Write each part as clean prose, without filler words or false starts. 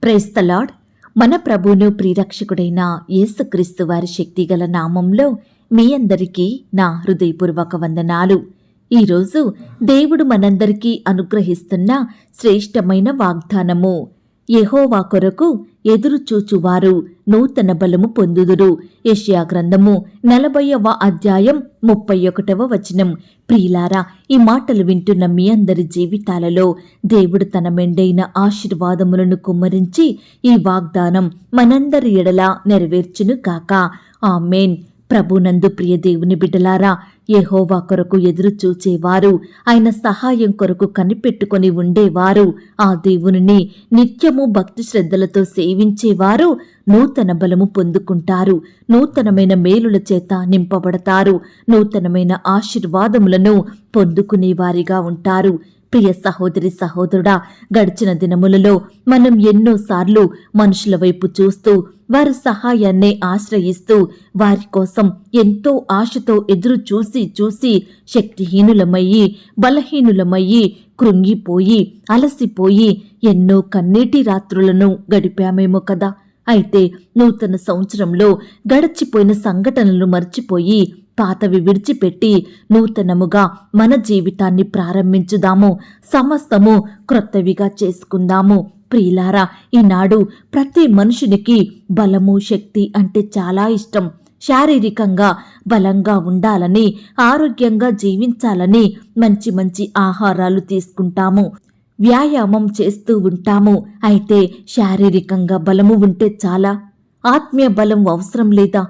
Praise the lord. మన ప్రభువును ప్రియరక్షకుడైన యేసుక్రీస్తు వారి శక్తిగల నామంలో మీ అందరికీ నా హృదయపూర్వక వందనాలు. ఈరోజు దేవుడు మనందరికీ అనుగ్రహిస్తున్న శ్రేష్టమైన వాగ్దానము, యెహోవా కొరకు ఎదురుచూచువారు నూతన బలము పొందుదురు. యెషయా గ్రంథము 40వ అధ్యాయం 31వ వచనం. ప్రియులారా, ఈ మాటలు వింటున్న మీ అందరి జీవితాలలో దేవుడు తన మెండైన ఆశీర్వాదములను కుమ్మరించి ఈ వాగ్దానం మనందరి ఎడల నెరవేర్చును కాక. ఆమేన్. ప్రభునందు ప్రియ దేవుని బిడ్డలారా, యెహోవా కొరకు ఎదురు చూచేవారు, ఆయన సహాయం కొరకు కనిపెట్టుకొని ఉండేవారు, ఆ దేవునిని నిత్యము భక్తి శ్రద్ధలతో సేవించేవారు నూతన బలము పొందుకుంటారు, నూతనమైన మేలుల చేత నింపబడతారు, నూతనమైన ఆశీర్వాదములను పొందుకునేవారిగా ఉంటారు. ప్రియ సహోదరి సహోదరుడా, గడిచిన దినములలో మనం ఎన్నోసార్లు మనుషుల వైపు చూస్తూ వారి సహాయాన్నే ఆశ్రయిస్తూ వారి కోసం ఎంతో ఆశతో ఎదురు చూసి శక్తిహీనులమయ్యి బలహీనులమయ్యి కృంగిపోయి అలసిపోయి ఎన్నో కన్నీటి రాత్రులను గడిపామేమో కదా. అయితే నూతన సంవత్సరంలో గడిచిపోయిన సంఘటనలు మర్చిపోయి పాతవి విడిచిపెట్టి నూతనముగా మన జీవితాన్ని ప్రారంభించుదాము, సమస్తము క్రొత్తవిగా చేసుకుందాము. ప్రియులారా, ఈనాడు ప్రతి మనుషునికి బలము శక్తి అంటే చాలా ఇష్టం. శారీరకంగా బలంగా ఉండాలని, ఆరోగ్యంగా జీవించాలని మంచి మంచి ఆహారాలు తీసుకుంటాము, వ్యాయామం చేస్తూ ఉంటాము. అయితే శారీరకంగా బలము ఉంటే చాలా, ఆత్మీయ బలం అవసరం లేదా?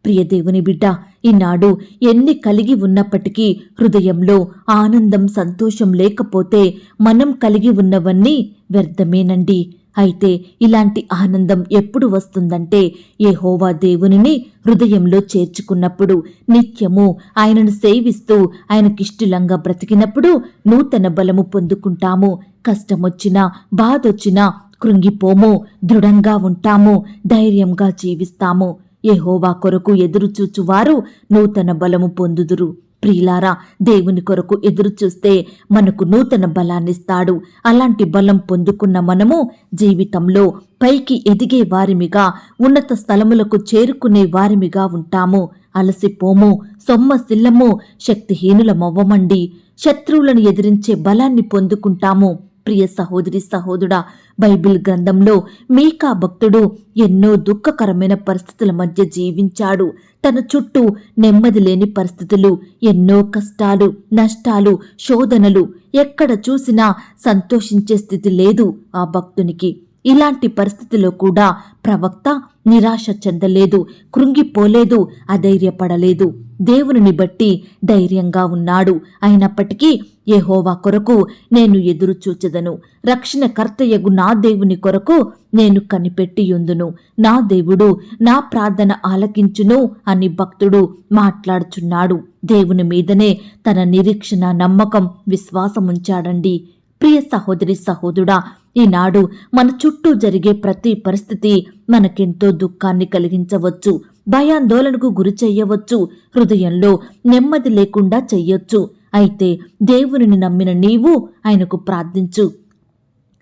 ప్రియ దేవుని బిడ్డ, ఈనాడు ఎన్ని కలిగి ఉన్నప్పటికీ హృదయంలో ఆనందం సంతోషం లేకపోతే మనం కలిగి ఉన్నవన్నీ వ్యర్థమేనండి. అయితే ఇలాంటి ఆనందం ఎప్పుడు వస్తుందంటే యెహోవా దేవునిని హృదయంలో చేర్చుకున్నప్పుడు, నిత్యము ఆయనను సేవిస్తూ ఆయనకిష్టులంగా బ్రతికినప్పుడు నూతన బలము పొందుకుంటాము. కష్టమొచ్చినా బాధొచ్చినా కృంగిపోము, దృఢంగా ఉంటాము, ధైర్యంగా జీవిస్తాము. యెహోవా కొరకు ఎదురుచూచువారు నూతన బలము పొందుదురు. ప్రియులారా, దేవుని కొరకు ఎదురుచూస్తే మనకు నూతన బలాన్నిస్తాడు. అలాంటి బలం పొందుకున్న మనము జీవితంలో పైకి ఎదిగే వారిమిగా, ఉన్నత స్థలములకు చేరుకునే వారిమిగా ఉంటాము. అలసిపోము, సొమ్మసిల్లము, శక్తిహీనులమవ్వమండి. శత్రువులను ఎదిరించే బలాన్ని పొందుకుంటాము. ప్రియ సహోదరి సహోదరుడా, బైబిల్ గ్రంథంలో మీకా భక్తుడు ఎన్నో దుఃఖకరమైన పరిస్థితుల మధ్య జీవించాడు. తన చుట్టూ నెమ్మది లేని పరిస్థితులు, ఎన్నో కష్టాలు, నష్టాలు, శోధనలు, ఎక్కడ చూసినా సంతోషించే స్థితి లేదు ఆ భక్తునికి. ఇలాంటి పరిస్థితిలో కూడా ప్రవక్త నిరాశ చెందలేదు, కృంగిపోలేదు, అధైర్యపడలేదు. దేవునిని బట్టి ధైర్యంగా ఉన్నాడు. అయినప్పటికీ యెహోవా కొరకు నేను ఎదురు చూచెదను, రక్షణకర్తయగు నా దేవుని కొరకు నేను కనిపెట్టియుందును, నా దేవుడు నా ప్రార్థన ఆలకించును అని భక్తుడు మాట్లాడుచున్నాడు. దేవుని మీదనే తన నిరీక్షణ, నమ్మకం, విశ్వాసముంచాడండి. ప్రియ సహోదరి సహోదరుడా, ఈనాడు మన చుట్టూ జరిగే ప్రతి పరిస్థితి మనకెంతో దుఃఖాన్ని కలిగించవచ్చు, భయాందోళనకు గురి చెయ్యవచ్చు, హృదయంలో నెమ్మది లేకుండా చెయ్యొచ్చు. అయితే దేవునిని నమ్మిన నీవు ఆయనకు ప్రార్థించు,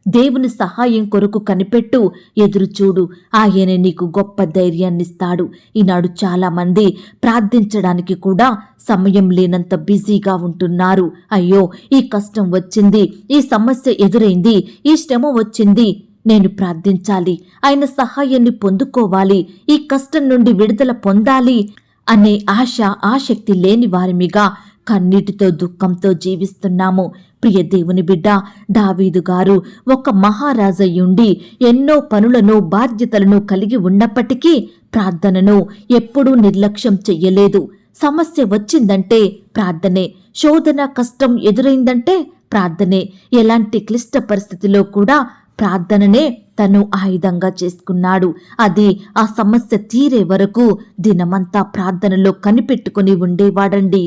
దేవుని సహాయం కొరకు కనిపెట్టు, ఎదురుచూడు. ఆయనే నీకు గొప్ప ధైర్యాన్నిస్తాడు. ఈనాడు చాలా మంది ప్రార్థించడానికి కూడా సమయం లేనంత బిజీగా ఉంటున్నారు. అయ్యో, ఈ కష్టం వచ్చింది, ఈ సమస్య ఎదురైంది, ఈ శ్రమ వచ్చింది, నేను ప్రార్థించాలి, ఆయన సహాయాన్ని పొందుకోవాలి, ఈ కష్టం నుండి విడుదల పొందాలి అనే ఆశ, ఆసక్తి లేని వారిమిగా కన్నీటితో దుఃఖంతో జీవిస్తున్నాము. ప్రియ దేవుని బిడ్డ, దావీదు గారు ఒక మహారాజయ్యుండి ఎన్నో పనులను, బాధ్యతలను కలిగి ఉన్నప్పటికీ ప్రార్థనను ఎప్పుడూ నిర్లక్ష్యం చెయ్యలేదు. సమస్య వచ్చిందంటే ప్రార్థనే, శోధన కష్టం ఎదురైందంటే ప్రార్థనే, ఎలాంటి క్లిష్ట పరిస్థితిలో కూడా ప్రార్థననే తను ఆయుధంగా చేసుకున్నాడు. అది ఆ సమస్య తీరే వరకు దినమంతా ప్రార్థనలో కనిపెట్టుకుని ఉండేవాడండి.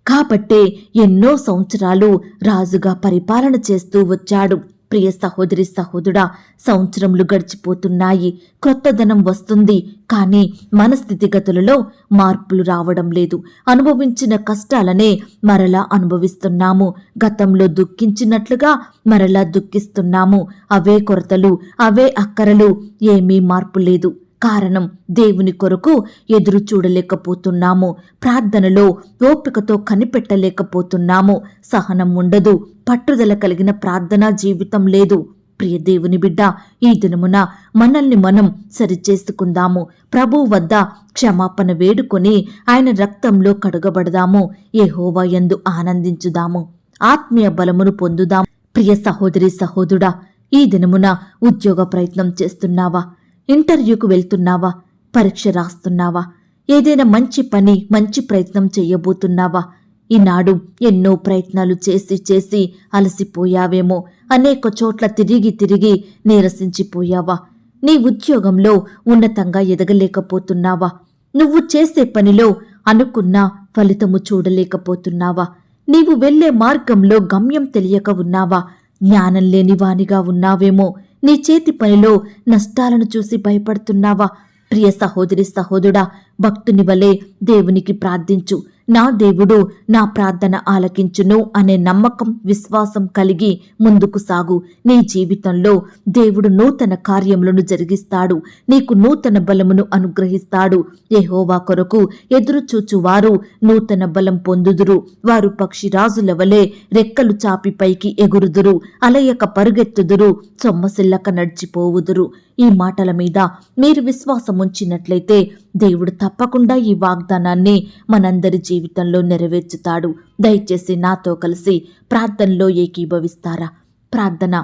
కాబట్టే ఎన్నో సంవత్సరాలు రాజుగా పరిపాలన చేస్తూ వచ్చాడు. ప్రియ సహోదరి సహోదరుడా, సంవత్సరములు గడిచిపోతున్నాయి, క్రొత్తదనం వస్తుంది, కానీ మన స్థితిగతులలో మార్పులు రావడం లేదు. అనుభవించిన కష్టాలనే మరలా అనుభవిస్తున్నాము. గతంలో దుఃఖించినట్లుగా మరలా దుఃఖిస్తున్నాము. అవే కొరతలు, అవే అక్కరలు, ఏమీ మార్పు లేదు. కారణం, దేవుని కొరకు ఎదురు చూడలేకపోతున్నాము. ప్రార్థనలో ఓపికతో కనిపెట్టలేకపోతున్నాము. సహనం ఉండదు. పట్టుదల కలిగిన ప్రార్థనా జీవితం లేదు. ప్రియ దేవుని బిడ్డ, ఈ దినమున మనల్ని మనం సరిచేసుకుందాము. ప్రభువు వద్ద క్షమాపణ వేడుకొని ఆయన రక్తంలో కడుగబడదాము. యెహోవా యందు ఆనందించుదాము. ఆత్మీయ బలమును పొందుదాం. ప్రియ సహోదరి సహోదరుడా, ఈ దినమున ఉద్యోగ ప్రయత్నం చేస్తున్నావా? ఇంటర్వ్యూకు వెళ్తున్నావా? పరీక్ష రాస్తున్నావా? ఏదైనా మంచి పని, మంచి ప్రయత్నం చేయబోతున్నావా? ఈనాడు ఎన్నో ప్రయత్నాలు చేసి చేసి అలసిపోయావేమో. అనేక చోట్ల తిరిగి తిరిగి నీరసించిపోయావా? నీ ఉద్యోగంలో ఉన్నతంగా ఎదగలేకపోతున్నావా? నువ్వు చేసే పనిలో అనుకున్న ఫలితము చూడలేకపోతున్నావా? నీవు వెళ్లే మార్గంలో గమ్యం తెలియక ఉన్నావా? జ్ఞానం లేని వానిగా ఉన్నావేమో. నీ చేతి పనిలో నష్టాలను చూసి భయపడుతున్నావా? ప్రియ సహోదరి సహోదరుడా, భక్తుని వలె దేవునికి ప్రార్థించు. నా దేవుడు నా ప్రార్థన ఆలకించును అనే నమ్మకం, విశ్వాసం కలిగి ముందుకు సాగు. నీ జీవితంలో దేవుడు నూతన కార్యములను జరిగిస్తాడు. నీకు నూతన బలమును అనుగ్రహిస్తాడు. యెహోవా కొరకు ఎదురుచూచువారు నూతన బలం పొందుదురు. వారు పక్షిరాజుల వలె రెక్కలు చాపి పైకి ఎగురుదురు. అలయక పరుగెత్తుదురు, సొమ్మసిల్లక నడిచిపోవుదురు. ఈ మాటల మీద మీరు విశ్వాసం ఉంచినట్లయితే దేవుడు తప్పకుండా ఈ వాగ్దానాన్ని మనందరి జీవితంలో నెరవేర్చుతాడు. దయచేసి నాతో కలిసి ప్రార్థనలో ఏకీభవిస్తారా? ప్రార్థన.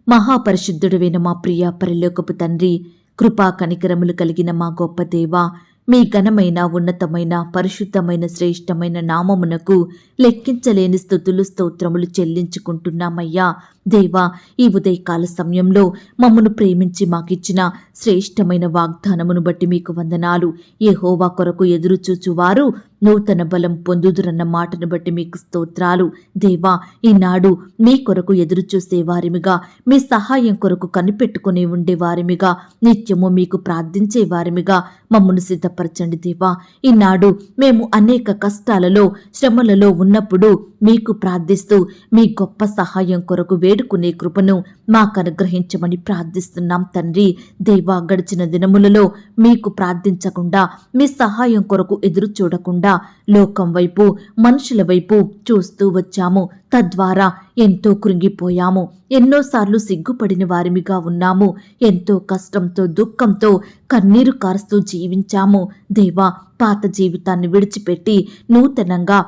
మహాపరిశుద్ధుడైన మా ప్రియ పరలోకపు తండ్రి, కృపా కనికరములు కలిగిన మా గొప్ప దేవా, మీ ఘనమైన, ఉన్నతమైన, పరిశుద్ధమైన, శ్రేష్టమైన నామమునకు లెక్కించలేని స్తుతులు, స్తోత్రములు చెల్లించుకుంటున్నామయ్యా. దేవా, ఈ ఉదయకాల సమయంలో మమ్మను ప్రేమించి మాకిచ్చిన శ్రేష్టమైన వాగ్దానమును బట్టి మీకు వందనాలు. యెహోవా కొరకు ఎదురుచూచువారు నూతన బలం పొందుదురన్న మాటను బట్టి మీకు స్తోత్రాలు. దేవా, ఈనాడు మీ కొరకు ఎదురుచూసే వారిమిగా, మీ సహాయం కొరకు కనిపెట్టుకుని ఉండే వారిమిగా, నిత్యము మీకు ప్రార్థించే వారిమిగా మమ్మను సిద్ధపరచండి దేవా. ఈనాడు మేము అనేక కష్టాలలో, శ్రమలలో ఉన్నప్పుడు మీకు ప్రార్థిస్తూ మీ గొప్ప సహాయం కొరకు వేడుకునే కృపను మాకు అనుగ్రహించమని ప్రార్థిస్తున్నాం తండ్రి. దేవా, గడిచిన దినములలో మీకు ప్రార్థించకుండా, మీ సహాయం కొరకు ఎదురు చూడకుండా లోకం వైపు, మనుషుల వైపు చూస్తూ వచ్చాము. తద్వారా ఎంతో కృంగిపోయాము. ఎన్నోసార్లు సిగ్గుపడిన వారిమిగా ఉన్నాము. ఎంతో కష్టంతో, దుఃఖంతో, కన్నీరు కారుస్తూ జీవించాము. దేవా, పాత జీవితాన్ని విడిచిపెట్టి నూతనంగా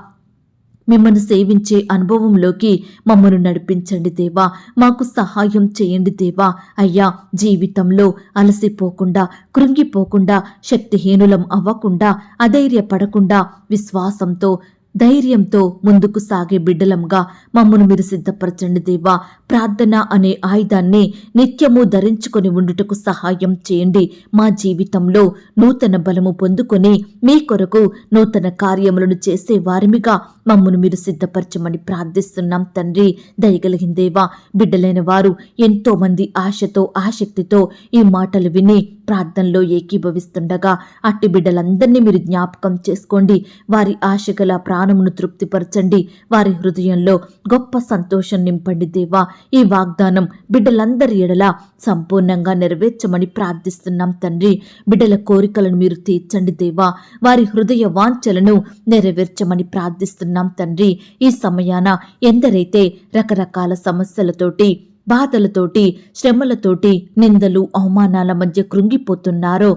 మిమ్మల్ని సేవించే అనుభవంలోకి మమ్మను నడిపించండి దేవా. మాకు సహాయం చేయండి దేవా. అయ్యా, జీవితంలో అలసిపోకుండా, కృంగిపోకుండా, శక్తిహీనులం అవ్వకుండా, అధైర్యపడకుండా, విశ్వాసంతో, ధైర్యంతో ముందుకు సాగే బిడ్డలంగా మమ్మను మీరు సిద్ధపరచండి దేవా. ప్రార్థన అనే ఆయుధాన్ని నిత్యము ధరించుకొని ఉండుటకు సహాయం చేయండి. మా జీవితంలో నూతన బలము పొందుకొని మీ కొరకు నూతన కార్యములను చేసే వారిమిగా మమ్మను మీరు సిద్ధపరచమని ప్రార్థిస్తున్నాం తండ్రి. దయగలిగిన దేవా, బిడ్డలైన వారు ఎంతో మంది ఆశతో, ఆసక్తితో ఈ మాటలు విని ప్రార్థనలో ఏకీభవిస్తుండగా అట్టి బిడ్డలందరినీ మీరు జ్ఞాపకం చేసుకోండి. వారి ఆశగల ప్రాణమును తృప్తిపరచండి. వారి హృదయంలో గొప్ప సంతోషం నింపండి దేవా. ఈ వాగ్దానం బిడ్డలందరి ఎడల సంపూర్ణంగా నెరవేర్చమని ప్రార్థిస్తున్నాం తండ్రి. బిడ్డల కోరికలను మీరు తీర్చండి దేవా. వారి హృదయ వాంఛలను నెరవేర్చమని ప్రార్థిస్తున్నాం తండ్రి. ఈ సమయాన ఎందరైతే రకరకాల సమస్యలతోటి, బాధలతోటి, శ్రమలతోటి, నిందలు, అవమానాల మధ్య కృంగిపోతున్నారో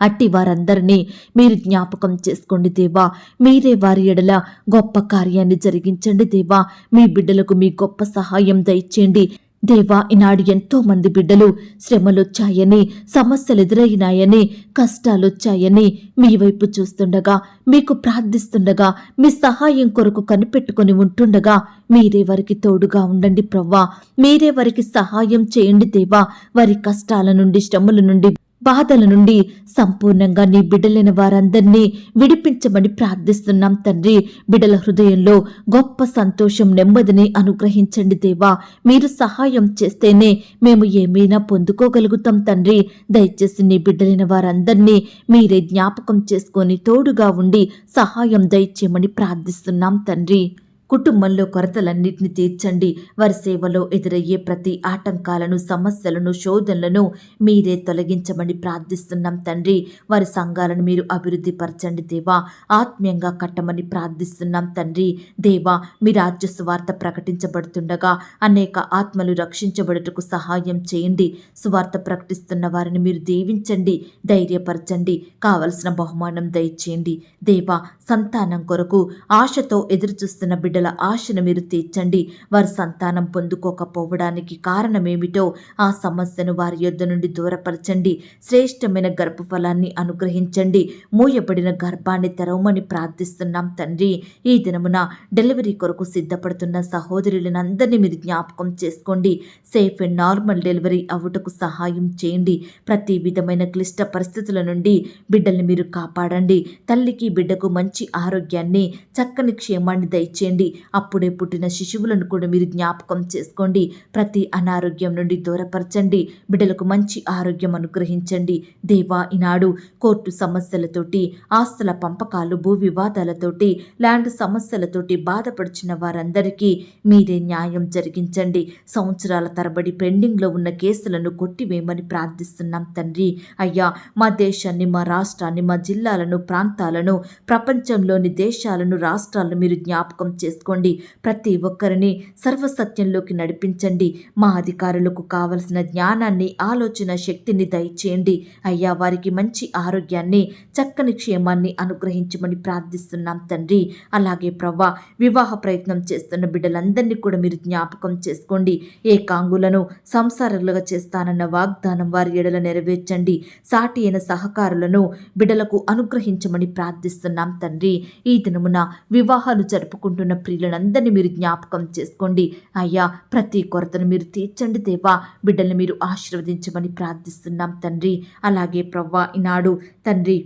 అట్టి వారందరినీ మీరు జ్ఞాపకం చేసుకోండి దేవా. మీరే వారి ఎడల గొప్ప కార్యాన్ని జరిగించండి దేవా. మీ బిడ్డలకు మీ గొప్ప సహాయం దయచేయండి దేవా. ఈనాడు ఎంతో మంది బిడ్డలు శ్రమలొచ్చాయని, సమస్యలు ఎదురైనాయని, కష్టాలొచ్చాయని మీ వైపు చూస్తుండగా, మీకు ప్రార్థిస్తుండగా, మీ సహాయం కొరకు కనిపెట్టుకొని ఉంటుండగా మీరే వారికి తోడుగా ఉండండి ప్రవ్వా. మీరే వారికి సహాయం చేయండి దేవా. వారి కష్టాల నుండి, శ్రమల నుండి బాధల నుండి సంపూర్ణంగా నీ బిడ్డలైన వారందరినీ విడిపించమని ప్రార్థిస్తున్నాం తండ్రి. బిడ్డల హృదయంలో గొప్ప సంతోషం, నెమ్మదిని అనుగ్రహించండి దేవా. మీరు సహాయం చేస్తేనే మేము ఏమైనా పొందుకోగలుగుతాం తండ్రి. దయచేసి నీ బిడ్డలైన వారందరినీ మీరే జ్ఞాపకం చేసుకొని తోడుగా ఉండి సహాయం దయచేయమని ప్రార్థిస్తున్నాం తండ్రి. కుటుంబంలో కొరతలన్నింటినీ తీర్చండి. వారి సేవలో ఎదురయ్యే ప్రతి ఆటంకాలను, సమస్యలను, శోధనలను మీరే తొలగించమని ప్రార్థిస్తున్నాం తండ్రి. వారి సంఘాలను మీరు అభివృద్ధి పరచండి దేవా. ఆత్మీయంగా కట్టమని ప్రార్థిస్తున్నాం తండ్రి. దేవా, మీ రాజ్య సువార్త ప్రకటించబడుతుండగా అనేక ఆత్మలు రక్షించబడుటకు సహాయం చేయండి. సువార్త ప్రకటిస్తున్న వారిని మీరు దీవించండి, ధైర్యపరచండి, కావలసిన బహుమానం దయచేయండి దేవా. సంతానం కొరకు ఆశతో ఎదురుచూస్తున్న బిడ్డల ఆశను మీరు తీర్చండి. వారి సంతానం పొందుకోకపోవడానికి కారణమేమిటో ఆ సమస్యను వారి యొద్ద నుండి దూరపరచండి. శ్రేష్టమైన గర్భఫలాన్ని అనుగ్రహించండి. మూయబడిన గర్భాన్ని తెరవమని ప్రార్థిస్తున్నాం తండ్రి. ఈ దినమున డెలివరీ కొరకు సిద్ధపడుతున్న సహోదరులందరినీ మీరు జ్ఞాపకం చేసుకోండి. సేఫ్ అండ్ నార్మల్ డెలివరీ అవ్వటకు సహాయం చేయండి. ప్రతి విధమైన క్లిష్ట పరిస్థితుల నుండి బిడ్డల్ని మీరు కాపాడండి. తల్లికి బిడ్డకు మంచి ఆరోగ్యాన్ని, చక్కని క్షేమాన్ని దయచేయండి. అప్పుడే పుట్టిన శిశువులను కూడా మీరు జ్ఞాపకం చేసుకోండి. ప్రతి అనారోగ్యం నుండి దూరపరచండి. బిడ్డలకు మంచి ఆరోగ్యం అనుగ్రహించండి దేవా. ఈనాడు కోర్టు సమస్యలతోటి, ఆస్తుల పంపకాలు, భూ వివాదాలతోటి, ల్యాండ్ సమస్యలతోటి బాధపడుచున్న వారందరికీ మీరే న్యాయం జరిగించండి. సంవత్సరాల తరబడి పెండింగ్లో ఉన్న కేసులను కొట్టివేయమని ప్రార్థిస్తున్నాం తండ్రి. అయ్యా, మా దేశాన్ని, మా రాష్ట్రాన్ని, మా జిల్లాలను, ప్రాంతాలను, ప్రపంచంలోని దేశాలను, రాష్ట్రాలను మీరు జ్ఞాపకం చేసుకోండి. ప్రతి ఒక్కరిని సర్వసత్యంలోకి నడిపించండి. మా అధికారులకు కావలసిన జ్ఞానాన్ని, ఆలోచన శక్తిని దయచేయండి. అయ్యా, వారికి మంచి ఆరోగ్యాన్ని, చక్కని క్షేమాన్ని అనుగ్రహించమని ప్రార్థిస్తున్నాం తండ్రి. అలాగే ప్రవ్వా, వివాహ ప్రయత్నం చేస్తున్న బిడ్డలందరినీ కూడా మీరు జ్ఞాపకం చేసుకోండి. ఏకాంగులను సంసారాలుగా చేస్తానన్న వాగ్దానం వారి ఎడల నెరవేర్చండి. సాటి అయిన సహకారులను బిడ్డలకు అనుగ్రహించమని ప్రార్థిస్తున్నాం తండ్రి. ఈ దినమున వివాహాలు జరుపుకుంటున్న ప్రియులందరినీ మీరు జ్ఞాపకం చేసుకోండి. అయ్యా, ప్రతి కొరతను మీరు తీర్చండి దేవా. బిడ్డల్ని మీరు ఆశీర్వదించమని ప్రార్థిస్తున్నాం తండ్రి. అలాగే ప్రవ్వా, ఈనాడు తండ్రి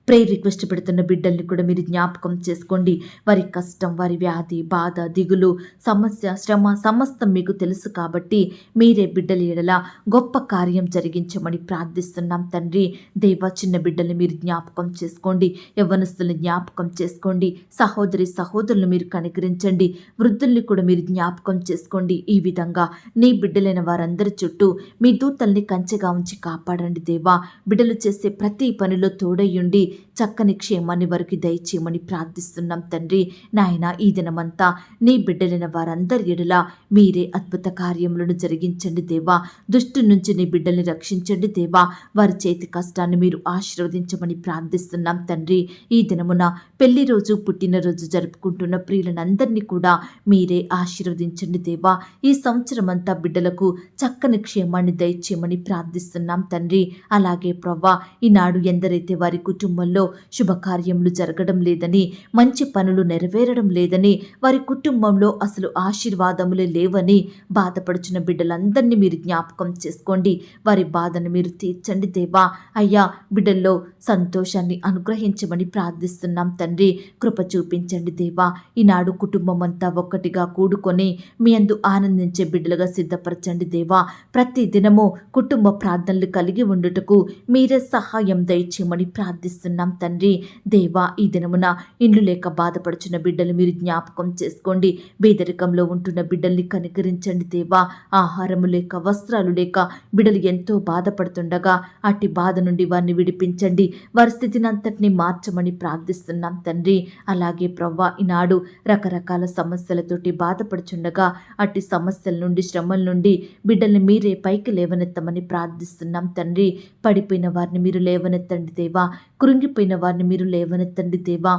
ప్రేయర్ రిక్వెస్ట్ పెడుతున్న బిడ్డల్ని కూడా మీరు జ్ఞాపకం చేసుకోండి. వారి కష్టం, వారి వ్యాధి, బాధ, దిగులు, సమస్య, శ్రమ సమస్తం మీకు తెలుసు కాబట్టి మీరే బిడ్డల ఎడల గొప్ప కార్యం జరిగించమని ప్రార్థిస్తున్నాం తండ్రి. దేవా, చిన్న బిడ్డల్ని మీరు జ్ఞాపకం చేసుకోండి. యవ్వనస్తుల్ని జ్ఞాపకం చేసుకోండి. సహోదరి సహోదరులను మీరు కనికరించండి. వృద్ధుల్ని కూడా మీరు జ్ఞాపకం చేసుకోండి. ఈ విధంగా నీ బిడ్డలైన వారందరి చుట్టూ మీ దూతల్ని కంచెగా ఉంచి కాపాడండి దేవా. బిడ్డలు చేసే ప్రతి పనిలో తోడయ్యుండి చక్కని క్షేమాన్ని వారికి దయచేయమని ప్రార్థిస్తున్నాం తండ్రి. నాయన, ఈ దినమంతా నీ బిడ్డలైన వారందరి ఎడల మీరే అద్భుత కార్యములను జరిగించండి దేవా. దుష్టు నుంచి నీ బిడ్డల్ని రక్షించండి దేవా. వారి చేతి కష్టాన్ని మీరు ఆశీర్వదించమని ప్రార్థిస్తున్నాం తండ్రి. ఈ దినమున పెళ్లి రోజు, పుట్టినరోజు జరుపుకుంటున్న ప్రియులందరినీ కూడా మీరే ఆశీర్వదించండి దేవా. ఈ సంవత్సరం అంతా బిడ్డలకు చక్కని క్షేమాన్ని దయచేయమని ప్రార్థిస్తున్నాం తండ్రి. అలాగే ప్రవ్వా, ఈనాడు ఎందరైతే వారి కుటుంబంలో శుభకార్యములు జరగడం లేదని, మంచి పనులు నెరవేరడం లేదని, వారి కుటుంబంలో అసలు ఆశీర్వాదములే లేవని బాధపడుచున్న బిడ్డలందరినీ మీరు జ్ఞాపకం చేసుకోండి. వారి బాధను మీరు తీర్చండి దేవా. అయ్యా, బిడ్డల్లో సంతోషాన్ని అనుగ్రహించమని ప్రార్థిస్తున్నాం తండ్రి. కృప చూపించండి దేవా. ఈనాడు కుటుంబం అంతా ఒక్కటిగా కూడుకొని మీ అందు ఆనందించే బిడ్డలుగా సిద్ధపరచండి దేవా. ప్రతి దినము కుటుంబ ప్రార్థనలు కలిగి ఉండుటకు మీరే సహాయం దయచేయమని ప్రార్థిస్తున్నాం తండ్రి. దేవా, ఈ దినమున ఇండ్లు లేక బాధపడుచున్న బిడ్డలు మీరు జ్ఞాపకం చేసుకోండి. పేదరికంలో ఉంటున్న బిడ్డల్ని కనికరించండి దేవా. ఆహారము లేక, వస్త్రాలు లేక బిడ్డలు ఎంతో బాధపడుతుండగా అట్టి బాధ నుండి వారిని విడిపించండి. వారి స్థితిని అంతటినీ మార్చమని ప్రార్థిస్తున్నాం తండ్రి. అలాగే ప్రవ్వా, ఈనాడు రకరకాల సమస్యలతోటి బాధపడుచుండగా అట్టి సమస్యల నుండి, శ్రమల నుండి బిడ్డల్ని మీరే పైకి లేవనెత్తమని ప్రార్థిస్తున్నాం తండ్రి. పడిపోయిన వారిని మీరు లేవనెత్తండి దేవా. కృంగిపోయిన వారిని మీరు లేవనెత్తండి దేవా.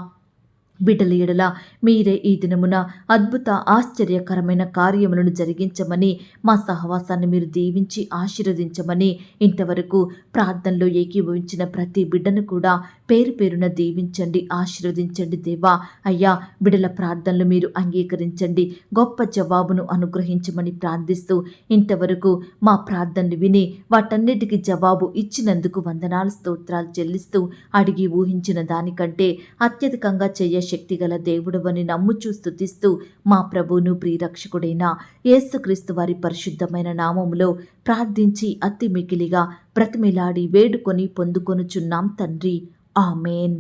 బిడ్డల ఎడల మీరే ఈ దినమున అద్భుత ఆశ్చర్యకరమైన కార్యములను జరిగించమని, మా సహవాసాన్ని మీరు దీవించి ఆశీర్వదించమని, ఇంతవరకు ప్రార్థనలో ఏకీభవించిన ప్రతి బిడ్డను కూడా పేరు పేరున దీవించండి, ఆశీర్వదించండి దేవా. అయ్యా, బిడ్డల ప్రార్థనలు మీరు అంగీకరించండి, గొప్ప జవాబును అనుగ్రహించమని ప్రార్థిస్తూ, ఇంతవరకు మా ప్రార్థనలు విని వాటన్నిటికీ జవాబు ఇచ్చినందుకు వందనాలు స్తోత్రాలు చెల్లిస్తూ, అడిగి ఊహించిన దానికంటే అత్యధికంగా శక్తిగల దేవుడవని నమ్ముచూ స్తుతిస్తూ, మా ప్రభువును ప్రియరక్షకుడైన యేసుక్రీస్తు వారి పరిశుద్ధమైన నామములో ప్రార్థించి అతి మికిలిగా బ్రతిమిలాడి వేడుకొని పొందుకొనుచున్నాం తండ్రి. ఆమేన్.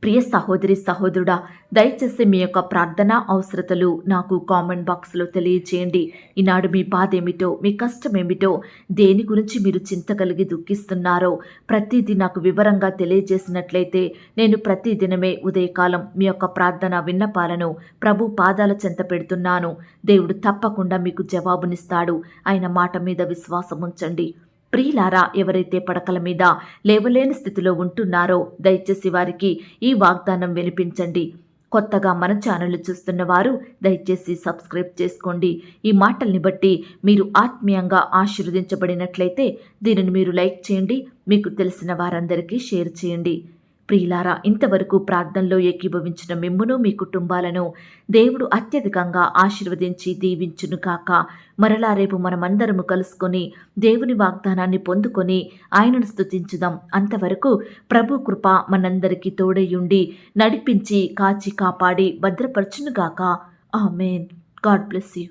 ప్రియ సహోదరి సహోదరుడా, దయచేసి మీ యొక్క ప్రార్థనా అవసరతలు నాకు కామెంట్ బాక్స్లో తెలియచేయండి. ఈనాడు మీ బాధ ఏమిటో, మీ కష్టం ఏమిటో, దేని గురించి మీరు చింత కలిగి దుఃఖిస్తున్నారో ప్రతిదీ నాకు వివరంగా తెలియజేసినట్లయితే నేను ప్రతిదినమే ఉదయకాలం మీ యొక్క ప్రార్థన విన్నపాలను ప్రభు పాదాల చెంత పెడుతున్నాను. దేవుడు తప్పకుండా మీకు జవాబునిస్తాడు. ఆయన మాట మీద విశ్వాసం ఉంచండి. ప్రియులారా, ఎవరైతే పడకల మీద లేవలేని స్థితిలో ఉంటున్నారో దయచేసి వారికి ఈ వాగ్దానం వినిపించండి. కొత్తగా మన ఛానల్ చూస్తున్న వారు దయచేసి సబ్స్క్రైబ్ చేసుకోండి. ఈ మాటల్ని బట్టి మీరు ఆత్మీయంగా ఆశీర్వదించబడినట్లయితే దీనిని మీరు లైక్ చేయండి, మీకు తెలిసిన వారందరికీ షేర్ చేయండి. ప్రియులారా, ఇంతవరకు ప్రార్థనలో ఏకీభవించిన మిమ్మును మీ కుటుంబాలను దేవుడు అత్యధికంగా ఆశీర్వదించి దీవించును కాక. మరలా రేపు మనమందరము కలుసుకొని దేవుని వాగ్దానాన్ని పొందుకొని ఆయనను స్తుతించుదాం. అంతవరకు ప్రభు కృప మనందరికీ తోడయుండి నడిపించి కాచి కాపాడి భద్రపరచునుగాక. ఆమేన్. God bless you.